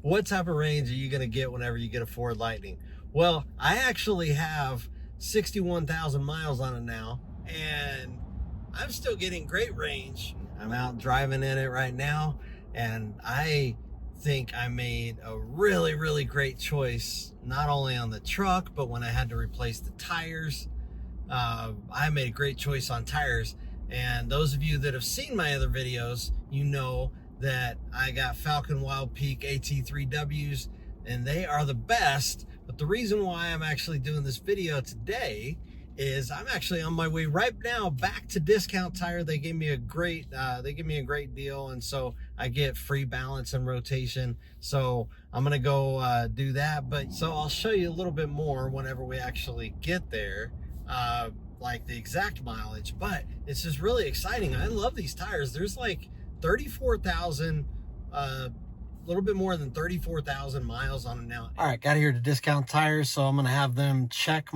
what type of range are you going to get whenever you get a Ford Lightning? Well, I actually have 61,000 miles on it now, and I'm still getting great range. I'm out driving in it right now, and I think I made a really, really great choice, not only on the truck, but when I had to replace the tires. I made a great choice on tires. And those of you that have seen my other videos, you know that I got Falken Wildpeak AT3Ws, and they are the best. But the reason why I'm actually doing this video today is I'm actually on my way right now back to Discount Tire. They gave me a great deal, and so I get free balance and rotation. So I'm gonna go do that. But so I'll show you a little bit more whenever we actually get there, like the exact mileage. But it's just really exciting. I love these tires. There's like 34,000, a little bit more than 34,000 miles on them now. All right, got here to Discount Tires, so I'm gonna have them check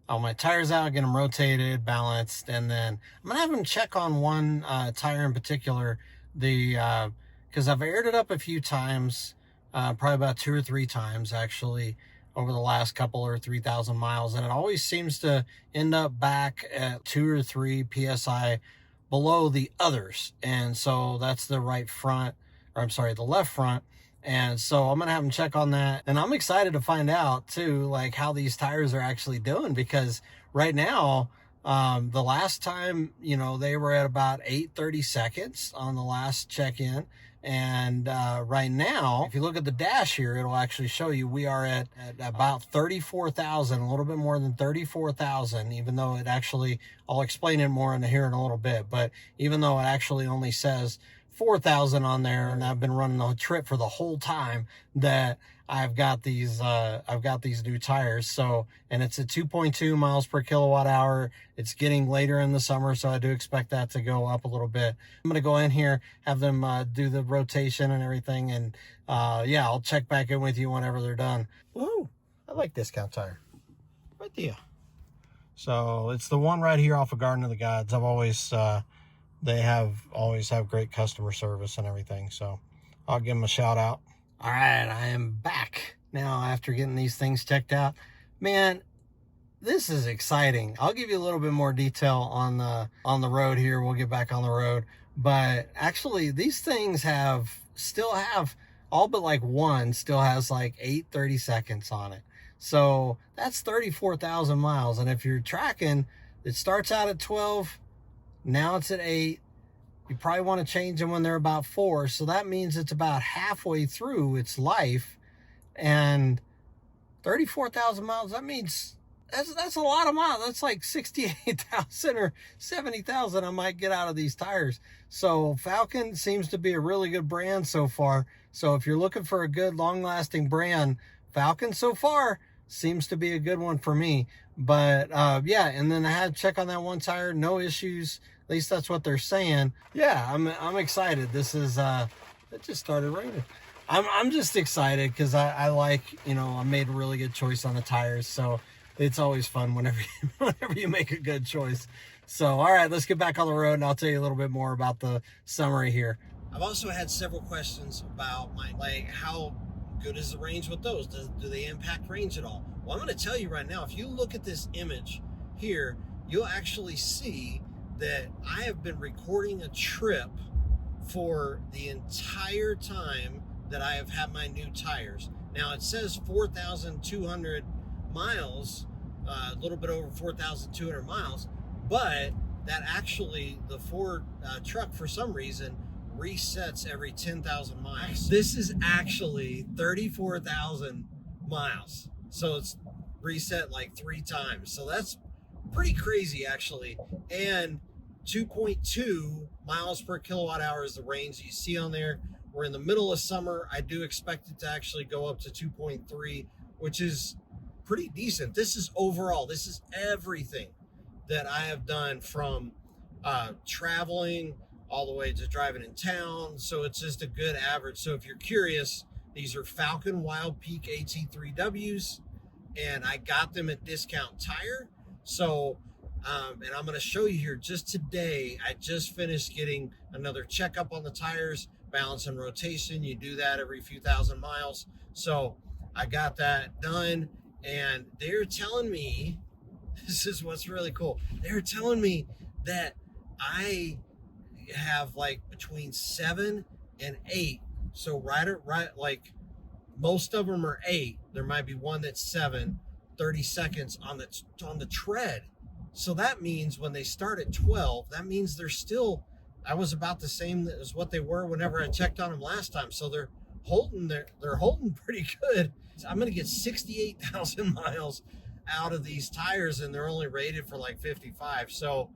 all my tires out, get them rotated, balanced, and then I'm gonna have them check on one tire in particular, because I've aired it up a few times, probably about 2 or 3 times actually over the last couple or 3,000 miles, and it always seems to end up back at 2 or 3 psi below the others. And so that's the right front, or I'm sorry, the left front. And so I'm gonna have them check on that, and I'm excited to find out too, like how these tires are actually doing, because right now, the last time, you know, they were at about 8:30 seconds on the last check-in, and right now, if you look at the dash here, it'll actually show you we are at about 34,000, a little bit more than 34,000, even though it actually, I'll explain it more here in a little bit, but even though it actually only says 4,000 on there, and I've been running the trip for the whole time that I've got these new tires. So, and it's at 2.2 miles per kilowatt hour. It's getting later in the summer, so I do expect that to go up a little bit. I'm gonna go in here, have them do the rotation and everything, and yeah, I'll check back in with you whenever they're done. Whoa, I like Discount Tire. Right there. So it's the one right here off of Garden of the Gods. I've always they always have great customer service and everything, so I'll give them a shout out. All right, I am back now after getting these things checked out. Man, this is exciting. I'll give you a little bit more detail on the road here. We'll get back on the road, but actually these things still have all but like one still has like 8:30 seconds on it. So that's 34,000 miles, and if you're tracking, it starts out at 12. Now it's at 8. You probably want to change them when they're about 4. So that means it's about halfway through its life. And 34,000 miles, that means that's a lot of miles. That's like 68,000 or 70,000 I might get out of these tires. So Falken seems to be a really good brand so far. So if you're looking for a good long-lasting brand, Falken so far seems to be a good one for me. But yeah, and then I had to check on that one tire, no issues. At least that's what they're saying. Yeah, I'm excited. This is it just started raining. I'm just excited because I like, you know, I made a really good choice on the tires. So it's always fun whenever you make a good choice. So all right, let's get back on the road, and I'll tell you a little bit more about the summary here. I've also had several questions about how good is the range with those? Do they impact range at all? Well, I'm going to tell you right now, if you look at this image here, you'll actually see that I have been recording a trip for the entire time that I have had my new tires. Now it says 4,200 miles, a little bit over 4,200 miles, but that actually, the Ford truck, for some reason, resets every 10,000 miles. This is actually 34,000 miles. So it's reset like 3 times. So that's pretty crazy actually. And 2.2 miles per kilowatt hour is the range you see on there. We're in the middle of summer. I do expect it to actually go up to 2.3, which is pretty decent. This is overall, this is everything that I have done, from traveling all the way to driving in town. So it's just a good average. So if you're curious, these are Falken Wildpeak AT3Ws, and I got them at Discount Tire. So, and I'm going to show you here just today, I just finished getting another checkup on the tires balance and rotation. You do that every few thousand miles. So I got that done, and they're telling me, this is what's really cool. They're telling me that I have like between 7 and 8. So right, like most of them are 8. There might be one that's 7, 30 seconds on the tread. So that means when they start at 12, that means they're still, I was about the same as what they were whenever I checked on them last time. So they're holding pretty good. I'm going to get 68,000 miles out of these tires, and they're only rated for like 55. So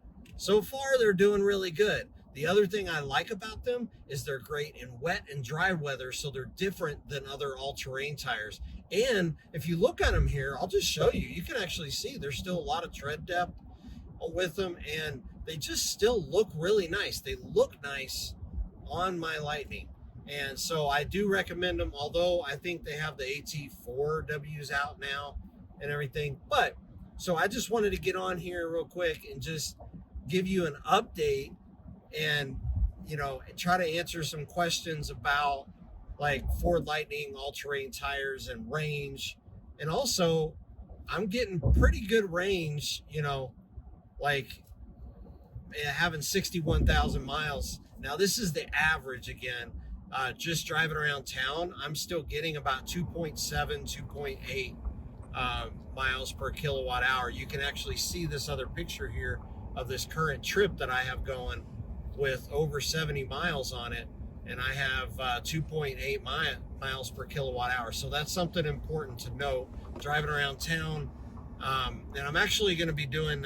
far they're doing really good. The other thing I like about them is they're great in wet and dry weather, so they're different than other all-terrain tires. And if you look at them here, I'll just show you, you can actually see there's still a lot of tread depth with them, and they just still look really nice. They look nice on my Lightning. And so I do recommend them, although I think they have the AT4Ws out now and everything. But so I just wanted to get on here real quick and just give you an update and, you know, try to answer some questions about like Ford Lightning all-terrain tires and range. And also I'm getting pretty good range, you know, like having 61,000 miles. Now this is the average again. Just driving around town, I'm still getting about 2.7, 2.8 miles per kilowatt hour. You can actually see this other picture here of this current trip that I have going with over 70 miles on it, and I have 2.8 miles per kilowatt hour. So that's something important to note driving around town. And I'm actually going to be doing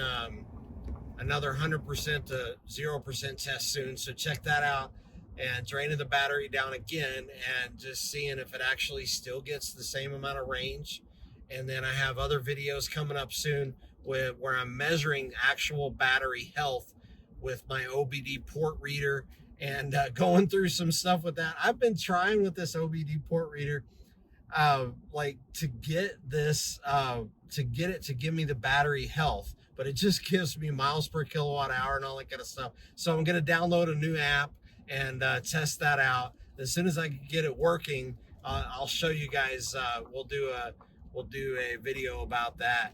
another 100% to 0% test soon, so check that out, and draining the battery down again and just seeing if it actually still gets the same amount of range. And then I have other videos coming up soon where I'm measuring actual battery health with my OBD port reader and going through some stuff with that. I've been trying with this OBD port reader like to get this to get it to give me the battery health, but it just gives me miles per kilowatt hour and all that kind of stuff. So I'm going to download a new app and test that out. As soon as I get it working, I'll show you guys. We'll do a video about that.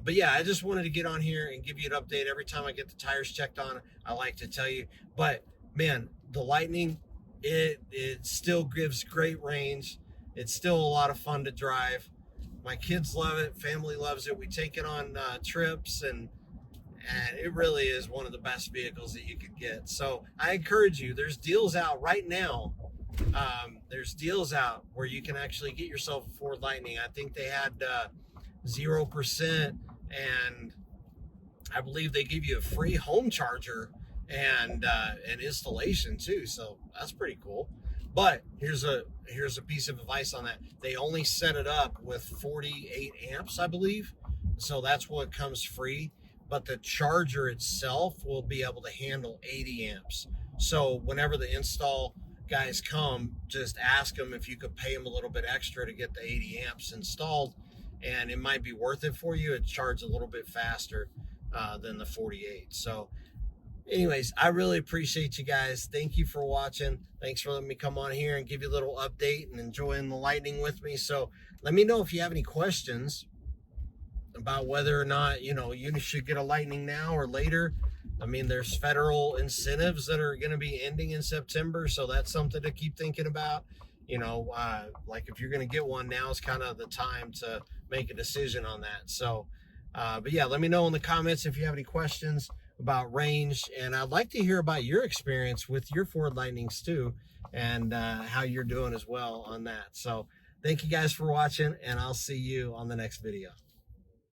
But yeah, I just wanted to get on here and give you an update. Every time I get the tires checked on, I like to tell you. But man, the Lightning, it still gives great range. It's still a lot of fun to drive. My kids love it. Family loves it. We take it on trips, and it really is one of the best vehicles that you could get. So I encourage you, there's deals out right now. There's deals out where you can actually get yourself a Ford Lightning. I think they had 0%, and I believe they give you a free home charger and an installation too. So that's pretty cool. But here's a piece of advice on that. They only set it up with 48 amps, I believe. So that's what comes free. But the charger itself will be able to handle 80 amps. So whenever the install guys come, just ask them if you could pay them a little bit extra to get the 80 amps installed, and it might be worth it for you. It charges a little bit faster than the 48. So anyways, I really appreciate you guys. Thank you for watching. Thanks for letting me come on here and give you a little update and enjoying the Lightning with me. So let me know if you have any questions about whether or not, you know, you should get a Lightning now or later. I mean, there's federal incentives that are going to be ending in September, so that's something to keep thinking about. You know, like if you're going to get one, now is kind of the time to make a decision on that. So, but yeah, let me know in the comments if you have any questions about range, and I'd like to hear about your experience with your Ford Lightnings too, and how you're doing as well on that. So thank you guys for watching, and I'll see you on the next video.